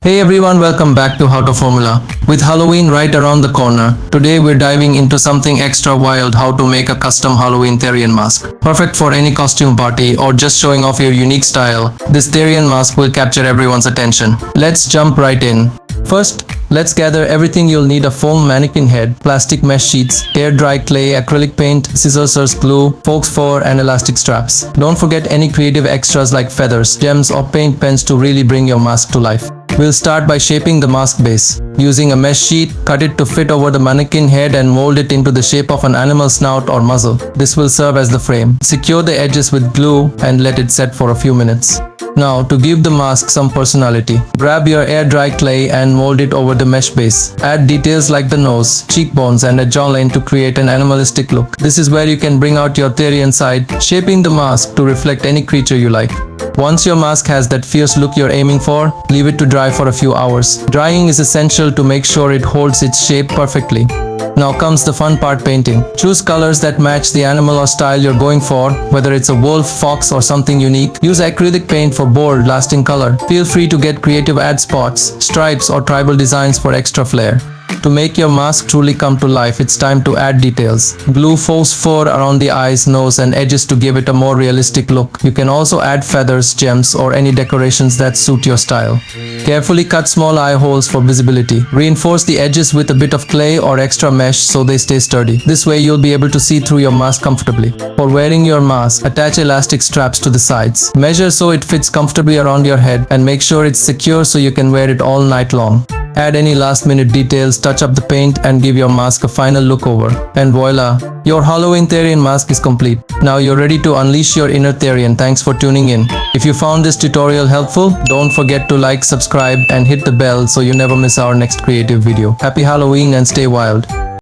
Hey everyone, welcome back to HowToFormula. With Halloween right around the corner, today we're diving into something extra wild: how to make a custom Halloween Therian mask. Perfect for any costume party or just showing off your unique style, this Therian mask will capture everyone's attention. Let's jump right in. First, let's gather everything you'll need: a foam mannequin head, plastic mesh sheets, air dry clay, acrylic paint, scissors, glue, forks for and elastic straps. Don't forget any creative extras like feathers, gems or paint pens to really bring your mask to life. We'll start by shaping the mask base. Using a mesh sheet, cut it to fit over the mannequin head and mold it into the shape of an animal's snout or muzzle. This will serve as the frame. Secure the edges with glue and let it set for a few minutes. Now, to give the mask some personality, grab your air dry clay and mold it over the mesh base. Add details like the nose, cheekbones and a jawline to create an animalistic look. This is where you can bring out your Therian side, shaping the mask to reflect any creature you like. Once your mask has that fierce look you're aiming for, leave it to dry for a few hours. Drying is essential to make sure it holds its shape perfectly. Now comes the fun part: painting. Choose colors that match the animal or style you're going for, whether it's a wolf, fox or something unique. Use acrylic paint for bold, lasting color. Feel free to get creative, add spots, stripes or tribal designs for extra flair. To make your mask truly come to life, it's time to add details. Glue faux fur around the eyes, nose and edges to give it a more realistic look. You can also add feathers, gems or any decorations that suit your style. Carefully cut small eye holes for visibility. Reinforce the edges with a bit of clay or extra mesh so they stay sturdy. This way you'll be able to see through your mask comfortably. For wearing your mask, attach elastic straps to the sides. Measure so it fits comfortably around your head and make sure it's secure so you can wear it all night long. Add any last-minute details, touch up the paint and give your mask a final look over. And voila! Your Halloween Therian mask is complete. Now you're ready to unleash your inner Therian. Thanks for tuning in. If you found this tutorial helpful, don't forget to like, subscribe and hit the bell so you never miss our next creative video. Happy Halloween and stay wild!